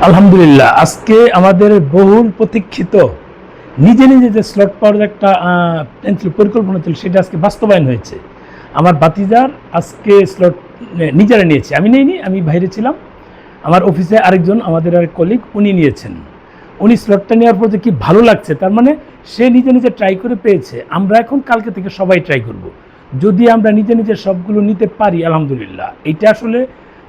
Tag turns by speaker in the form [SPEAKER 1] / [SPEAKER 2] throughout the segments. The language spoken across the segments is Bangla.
[SPEAKER 1] আলহামদুলিল্লাহ, আজকে আমাদের বহুল প্রতীক্ষিত নিজে নিজে যে স্লট পাওয়ার একটা পরিকল্পনা ছিল, সেটা আজকে বাস্তবায়ন হয়েছে। আমার ভাতিজার আজকে স্লট নিজেরা নিয়েছে, আমি নেইনি, আমি বাইরে ছিলাম। আমার অফিসে আরেকজন, আমাদের আরেক কলিগ, উনি নিয়েছেন। উনি স্লটটা নেওয়ার পর যে কি ভালো লাগছে, তার মানে সে নিজে নিজে ট্রাই করে পেয়েছে। আমরা এখন কালকে থেকে সবাই ট্রাই করব। যদি আমরা নিজে নিজে সবগুলো নিতে পারি, আলহামদুলিল্লাহ। এইটা আসলে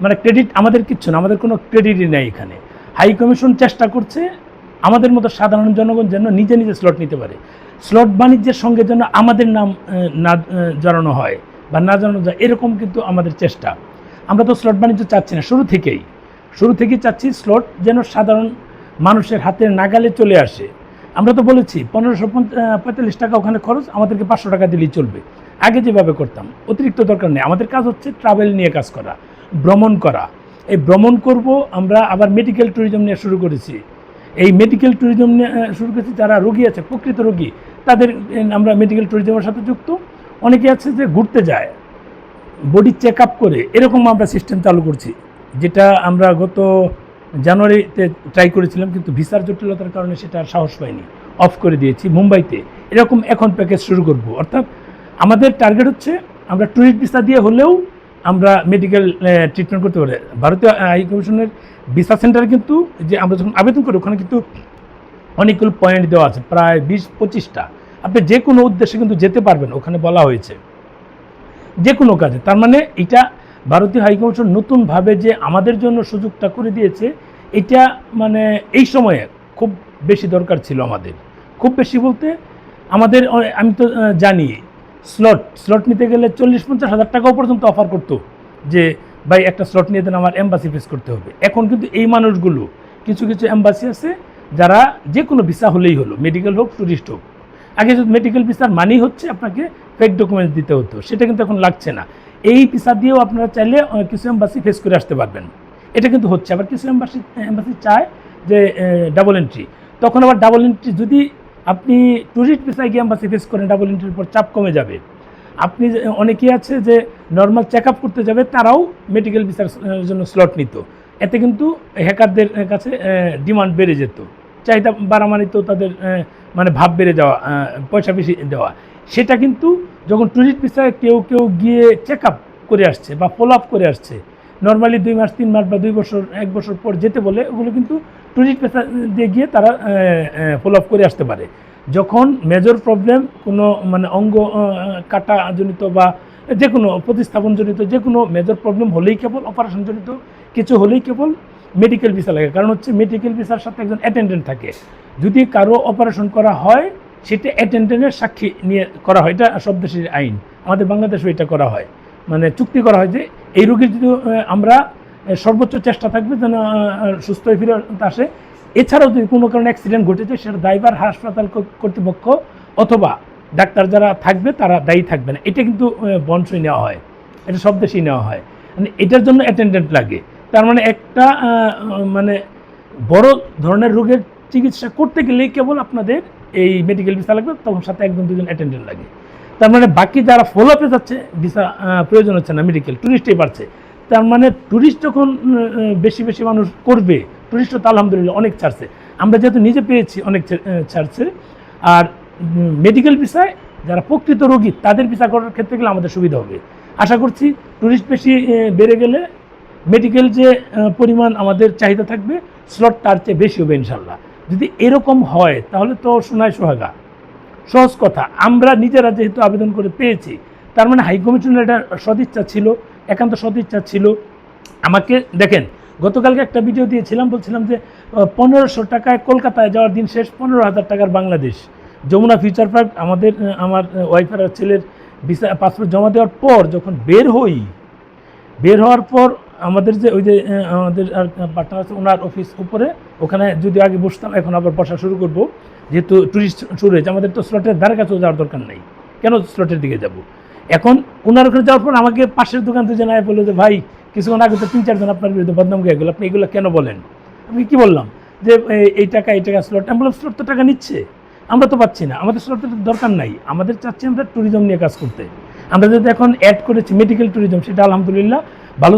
[SPEAKER 1] মানে ক্রেডিট আমাদের কিচ্ছু না, আমাদের কোনো ক্রেডিটই নেই এখানে। হাই কমিশন চেষ্টা করছে আমাদের মতো সাধারণ জনগণ যেন নিজে নিজে স্লট নিতে পারে। স্লট বাণিজ্যের সঙ্গে যেন আমাদের নাম না জড়ানো হয় বা না জড়ানো যায়, এরকম কিন্তু আমাদের চেষ্টা। আমরা তো স্লট বাণিজ্য চাচ্ছি না, শুরু থেকেই চাচ্ছি স্লট যেন সাধারণ মানুষের হাতের নাগালে চলে আসে। আমরা তো বলেছি 1545 টাকা ওখানে খরচ, আমাদেরকে 500 টাকা দিলেই চলবে। আগে যেভাবে করতাম, অতিরিক্ত দরকার নেই। আমাদের কাজ হচ্ছে ট্রাভেল নিয়ে কাজ করা, ভ্রমণ করা। এই ভ্রমণ করব আমরা, আবার মেডিকেল ট্যুরিজম নিয়ে শুরু করেছি। এই মেডিকেল ট্যুরিজম নিয়ে শুরু করেছি, যারা রোগী আছে, প্রকৃত রোগী, তাদের আমরা মেডিকেল ট্যুরিজমের সাথে যুক্ত। অনেকে আছে যে ঘুরতে যায়, বডি চেক আপ করে, এরকম আমরা সিস্টেম চালু করছি, যেটা আমরা গত জানুয়ারিতে ট্রাই করেছিলাম, কিন্তু ভিসার জটিলতার কারণে সেটা আর সাহস পাইনি, অফ করে দিয়েছি। মুম্বাইতে এরকম এখন প্যাকেজ শুরু করব। অর্থাৎ আমাদের টার্গেট হচ্ছে আমরা ট্যুরিস্ট ভিসা দিয়ে হলেও আমরা মেডিকেল ট্রিটমেন্ট করতে পারি। ভারতীয় হাই কমিশনের ভিসা সেন্টারে কিন্তু যে আমরা যখন আবেদন করি, ওখানে কিন্তু অনেকগুলো পয়েন্ট দেওয়া আছে, প্রায় 20-25টা। আপনি যে কোনো উদ্দেশ্যে কিন্তু যেতে পারবেন, ওখানে বলা হয়েছে যে কোনো কাজে। তার মানে এটা ভারতীয় হাইকমিশন নতুনভাবে যে আমাদের জন্য সুযোগটা করে দিয়েছে, এটা মানে এই সময়ে খুব বেশি দরকার ছিল আমাদের। খুব বেশি বলতে আমাদের, আমি তো জানি স্লট নিতে গেলে 40-50 হাজার টাকাও পর্যন্ত অফার করতো, যে ভাই একটা স্লট নিয়ে দেন, আমার এম্বাসি ফেস করতে হবে। এখন কিন্তু এই মানুষগুলো, কিছু কিছু এম্বাসি আছে যারা যে কোনো ভিসা হলেই হলো, মেডিকেল হোক, ট্যুরিস্ট হোক। আগে যদি মেডিকেল ভিসার মানেই হচ্ছে আপনাকে ফেক ডকুমেন্টস দিতে হতো, সেটা কিন্তু এখন লাগছে না। এই ভিসা দিয়েও আপনারা চাইলে কিছু এম্বাসি ফেস করে আসতে পারবেন, এটা কিন্তু হচ্ছে। আবার কিছু এম্বাসি চায় যে ডাবল এন্ট্রি, তখন আবার ডাবল এন্ট্রি যদি আপনি ট্যুরিস্ট ভিসায় গিয়ে এম্বাসি ফেস করেন, ডাবল এন্ট্রির পর চাপ কমে যাবে। আপনি অনেকেই আছে যে নর্মাল চেক আপ করতে যাবে, তারাও মেডিকেল ভিসার জন্য স্লট নিত। এতে কিন্তু হ্যাকারদের কাছে ডিমান্ড বেড়ে যেত, চাহিদা বাড়া মানে তো তাদের মানে ভাব বেড়ে যাওয়া, পয়সা বেশি দেওয়া। সেটা কিন্তু যখন ট্যুরিস্ট ভিসায় কেউ কেউ গিয়ে চেক আপ করে আসছে বা ফলো আপ করে আসছে, নর্মালি 2 মাস 3 মাস বা 2 বছর 1 বছর পর যেতে বলে, ওগুলো কিন্তু ট্যুরিস্ট ভিসা দিয়ে গিয়ে তারা ফলো আপ করে আসতে পারে। যখন মেজর প্রবলেম, কোনো মানে অঙ্গ কাটাজনিত বা যে কোনো প্রতিস্থাপনজনিত যে কোনো মেজর প্রবলেম হলেই, কেবল অপারেশনজনিত কিছু হলেই কেবল মেডিকেল ভিসা লাগে। কারণ হচ্ছে মেডিকেল ভিসার সাথে একজন অ্যাটেন্ডেন্ট থাকে। যদি কারো অপারেশন করা হয়, সেটা অ্যাটেন্ডেন্টের সাক্ষী নিয়ে করা হয়। এটা সব দেশের আইন, আমাদের বাংলাদেশেও এটা করা হয়। মানে চুক্তি করা হয় যে এই রোগীর যদি আমরা সর্বোচ্চ চেষ্টা থাকবে যেন সুস্থ হয়ে ফিরে আসে। এছাড়াও যদি কোনো কারণে অ্যাক্সিডেন্ট ঘটেছে, সেটা দায়ভার হাসপাতাল কর্তৃপক্ষ অথবা ডাক্তার যারা থাকবে তারা দায়ী থাকবে না। এটা কিন্তু বনসই নেওয়া হয়, এটা সব দেশেই নেওয়া হয়। মানে এটার জন্য অ্যাটেন্ডেন্ট লাগে। তার মানে একটা মানে বড় ধরনের রোগের চিকিৎসা করতে গেলেই কেবল আপনাদের এই মেডিকেল ভিসা লাগবে, তখন সাথে 1-2 জন অ্যাটেন্ডেন্ট লাগে। তার মানে বাকি যারা ফলো আপে যাচ্ছে, ভিসা প্রয়োজন হচ্ছে না, মেডিকেল ট্যুরিস্টেই পারছে। তার মানে ট্যুরিস্ট যখন বেশি বেশি মানুষ করবে, ট্যুরিস্টও তো আলহামদুলিল্লাহ অনেক ছাড়ছে। আমরা যেহেতু নিজে পেয়েছি, অনেক ছাড়ছে। আর মেডিকেল ভিসায় যারা প্রকৃত রোগী, তাদের ভিসা করার ক্ষেত্রে গেলে আমাদের সুবিধা হবে। আশা করছি ট্যুরিস্ট বেশি বেড়ে গেলে মেডিকেল যে পরিমাণ আমাদের চাহিদা থাকবে, স্লট তার চেয়ে বেশি হবে ইনশাল্লাহ। যদি এরকম হয় তাহলে তো সোনায় সোহাগা, সহজ কথা। আমরা নিজেরা যেহেতু আবেদন করে পেয়েছি, তার মানে হাইকমিশনের একটা সদিচ্ছা ছিল, একান্ত সদিচ্ছা ছিল। আমাকে দেখেন, গতকালকে একটা ভিডিও দিয়েছিলাম, বলছিলাম যে 1500 টাকায় কলকাতায় যাওয়ার দিন শেষ, 15,000 টাকার বাংলাদেশ। যমুনা ফিউচার পার্ক, আমার ওয়াইফের আর ছেলের ভিসা পাসপোর্ট জমা দেওয়ার পর যখন বের হওয়ার পর আমাদের যে ওই যে আমাদের আর পার্টনার আছে, ওনার অফিস উপরে, ওখানে যদি আগে বসতাম, এখন আবার বসা শুরু করব। যেহেতু ট্যুরিস্ট শুরু হয়েছে, আমাদের তো স্লটের ধারে কাছেও যাওয়ার দরকার নেই, কেন স্লটের দিকে যাব। এখন ওনার ওখানে যাওয়ার পর আমাকে পাশের দোকান থেকে জানায় বললো যে ভাই, কিছুক্ষণ আগে তো 3-4 জন আপনার বিরুদ্ধে বদনাম গিয়ে গেল, আপনি এগুলো কেন বলেন? আমি কি বললাম যে এই টাকা স্লট। আমি বললাম স্লট তো টাকা নিচ্ছে, আমরা তো পাচ্ছি না, আমাদের স্লটের দরকার নাই, আমাদের চাচ্ছি আমরা ট্যুরিজম নিয়ে কাজ করতে। আমরা যদি এখন অ্যাড করেছি মেডিকেল ট্যুরিজম, সেটা আলহামদুলিল্লাহ ভালো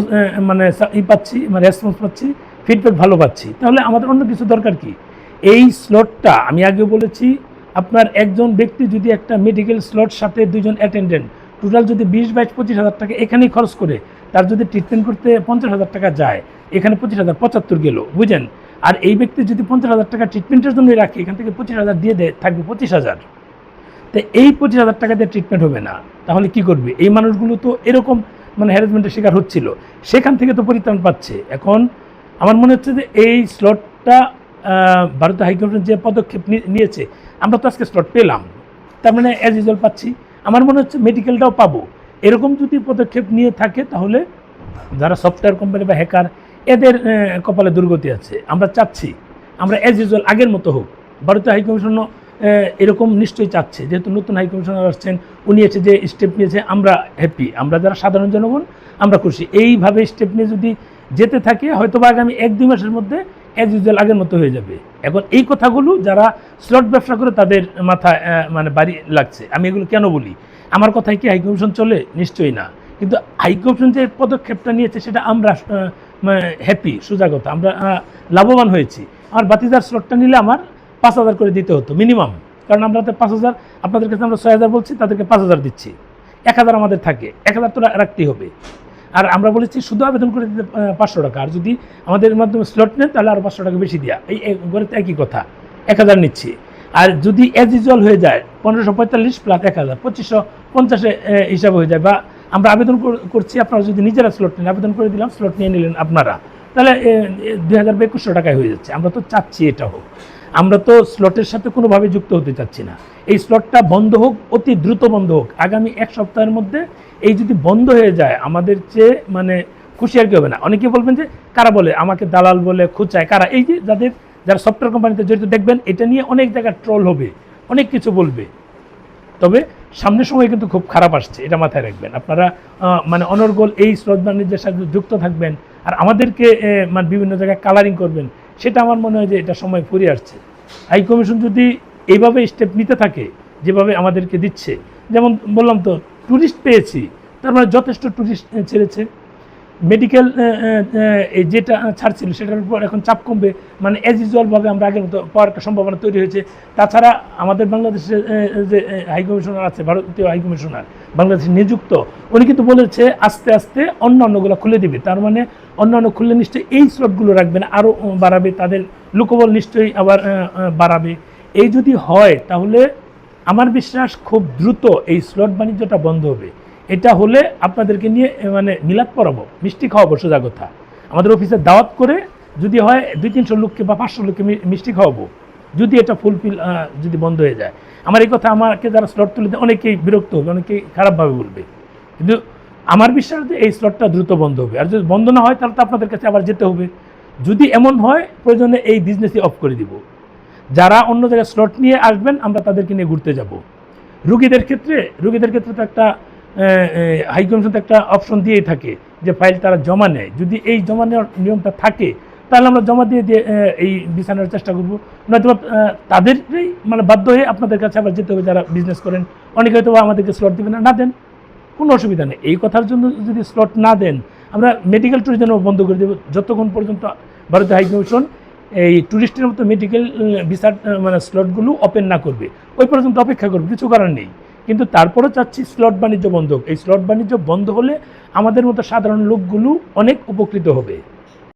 [SPEAKER 1] মানে পাচ্ছি, মানে রেসপন্স পাচ্ছি, ফিডব্যাক ভালো পাচ্ছি, তাহলে আমাদের অন্য কিছু দরকার কি? এই স্লটটা আমি আগে বলেছি, আপনার একজন ব্যক্তি যদি একটা মেডিকেল স্লট সাথে 2জন অ্যাটেন্ডেন্ট টোটাল যদি 20-22-25 হাজার টাকা এখানেই খরচ করে, তার যদি ট্রিটমেন্ট করতে 50,000 টাকা যায়, এখানে 25,000 75 গেল, বুঝেন? আর এই ব্যক্তি যদি 50,000 টাকা ট্রিটমেন্টের জন্য রাখে, এখান থেকে 25,000 দিয়ে দেয়, থাকবে 25,000। তো এই 25,000 টাকা দিয়ে ট্রিটমেন্ট হবে না, তাহলে কি করবে? এই মানুষগুলো তো এরকম মানে হ্যারাসমেন্টের শিকার হচ্ছিল, সেখান থেকে তো পরিত্রাণ পাচ্ছে। এখন আমার মনে হচ্ছে যে এই স্লটটা ভারতীয় হাইকমিশন যে পদক্ষেপ নিয়েছে, আমরা তো আজকে স্লট পেলাম, তার মানে অ্যাজ ইউজুয়াল পাচ্ছি। আমার মনে হচ্ছে মেডিকেলটাও পাবো। এরকম যদি পদক্ষেপ নিয়ে থাকে, তাহলে যারা সফটওয়্যার কোম্পানি বা হ্যাকার, এদের কপালে দুর্গতি আছে। আমরা চাচ্ছি আমরা অ্যাজ ইউজুয়াল আগের মতো হোক। ভারতীয় হাইকমিশনও এরকম নিশ্চয়ই চাচ্ছে, যেহেতু নতুন হাইকমিশনার আসছেন, উনি এসে যে স্টেপ নিয়েছে, আমরা হ্যাপি, আমরা যারা সাধারণ জনগণ আমরা খুশি। এইভাবে স্টেপ নিয়ে যদি যেতে থাকে, হয়তো বা আগামী 1-2 মাসের মধ্যে অ্যাজ ইউজুয়াল আগের মতো হয়ে যাবে। এখন এই কথাগুলো যারা স্লট ব্যবসা করে তাদের মাথায় মানে বাড়ি লাগছে। আমি এগুলো কেন বলি? আমার কথায় কি হাইকমিশন চলে? নিশ্চয়ই না। কিন্তু হাইকমিশন যে পদক্ষেপটা নিয়েছে, সেটা আমরা হ্যাপি, সোজা কথা, আমরা লাভবান হয়েছি। আমার বাতিদার স্লটটা নিলে আমার 5,000 করে দিতে হতো মিনিমাম, কারণ আমরা তো 5,000, আপনাদের কাছে আমরা 6,000 বলছি, তাদেরকে 5,000 দিচ্ছি, 1,000 আমাদের থাকে, 1,000 তো রাখতেই হবে। আর আমরা বলেছি শুধু আবেদন করে দিতে 500 টাকা, আর যদি আমাদের মাধ্যমে স্লট নেন তাহলে আরও 500 টাকা বেশি দেওয়া, এই গড়ে একই কথা, 1,000 নিচ্ছি। আর যদি অ্যাজ ইউজুয়াল হয়ে যায় 1,545 প্লাস 1,000 2,550 হিসাব হয়ে যায়, বা আমরা আবেদন করছি, আপনারা যদি নিজেরা স্লট নেন, আবেদন করে দিলাম, স্লট নিয়ে নিলেন আপনারা, তাহলে 2,200 টাকায় হয়ে যাচ্ছে। আমরা তো চাচ্ছি এটা হোক, আমরা তো স্লটের সাথে কোনোভাবে যুক্ত হতে চাচ্ছি না। এই স্লটটা বন্ধ হোক, অতি দ্রুত বন্ধ হোক, আগামী 1 সপ্তাহের মধ্যে। এই যদি বন্ধ হয়ে যায়, আমাদের চেয়ে মানে খুশি আর কি হবে না। অনেকে বলবেন যে কারা বলে, আমাকে দালাল বলে, খুঁচায়, কারা? এই যে যারা সফটওয়্যার কোম্পানিতে জড়িত, দেখবেন এটা নিয়ে অনেক জায়গায় ট্রোল হবে, অনেক কিছু বলবে। তবে সামনের সময় কিন্তু খুব খারাপ আসছে, এটা মাথায় রাখবেন আপনারা। মানে অনর্গল এই স্লট বাণিজ্যের সাথে যুক্ত থাকবেন, আর আমাদেরকে মানে বিভিন্ন জায়গায় কালারিং করবেন, সেটা আমার মনে হয় যে এটা সময় ফুরিয়ে আসছে। হাই কমিশন যদি এইভাবে স্টেপ নিতে থাকে, যেভাবে আমাদেরকে দিচ্ছে, যেমন বললাম তো, ট্যুরিস্ট পেয়েছি, তার মানে যথেষ্ট ট্যুরিস্ট ছেড়েছে। মেডিকেল যেটা ছাড়ছিল, সেটার উপর এখন চাপ কমবে, মানে অ্যাজ ইউজুয়ালভাবে আমরা আগের মতো পাওয়ার একটা সম্ভাবনা তৈরি হয়েছে। তাছাড়া আমাদের বাংলাদেশের যে হাইকমিশনার আছে, ভারতীয় হাইকমিশনার বাংলাদেশে নিযুক্ত, উনি কিন্তু বলেছে আস্তে আস্তে অন্যান্যগুলো খুলে দিবে। তার মানে অন্যান্য খুললে নিশ্চয়ই এই স্লটগুলো রাখবে না, আরও বাড়াবে, তাদের লোকবল নিশ্চয়ই আবার বাড়াবে। এই যদি হয়, তাহলে আমার বিশ্বাস খুব দ্রুত এই স্লট বাণিজ্যটা বন্ধ হবে। এটা হলে আপনাদেরকে নিয়ে মানে মিলাদ পড়াবো, মিষ্টি খাওয়াবো, সোজা কথা। আমাদের অফিসে দাওয়াত করে যদি হয় 200-300 লোককে বা 500 লোককে মিষ্টি খাওয়াবো, যদি এটা ফুলফিল যদি বন্ধ হয়ে যায়। আমার এই কথা আমাকে যারা স্লট তুলে দেয়, অনেকেই বিরক্ত হবে, অনেকেই খারাপভাবে বলবে, কিন্তু আমার বিশ্বাস যে এই স্লটটা দ্রুত বন্ধ হবে। আর যদি বন্ধ না হয়, তাহলে তো আপনাদের কাছে আবার যেতে হবে। যদি এমন হয়, প্রয়োজনে এই বিজনেসই অফ করে দিব। যারা অন্য জায়গায় স্লট নিয়ে আসবেন, আমরা তাদেরকে নিয়ে ঘুরতে যাব। রুগীদের ক্ষেত্রে তো একটা হাইকমিশন তো একটা অপশন দিয়েই থাকে যে ফাইল তারা জমা নেয়। যদি এই জমা নেওয়ার নিয়মটা থাকে, তাহলে আমরা জমা দিয়ে এই বিছানোর চেষ্টা করবো। নয়তো তাদেরই মানে বাধ্য হয়ে আপনাদের কাছে আবার যেতে হবে, যারা বিজনেস করেন। অনেকে হয়তো আমাদেরকে স্লট দেবেন না, দেন, কোনো অসুবিধা নেই। এই কথার জন্য যদি স্লট না দেন, আমরা মেডিকেল ট্যুরিজম বন্ধ করে দেবো, যতক্ষণ পর্যন্ত ভারতীয় হাইকমিশন এই ট্যুরিস্টের মতো মেডিকেল ভিসা মানে স্লটগুলো ওপেন না করবে, ওই পর্যন্ত অপেক্ষা করবে, কিছু করার নেই। কিন্তু তারপরেও চাচ্ছি স্লট বাণিজ্য বন্ধ হোক। এই স্লট বাণিজ্য বন্ধ হলে আমাদের মতো সাধারণ লোকগুলো অনেক উপকৃত হবে।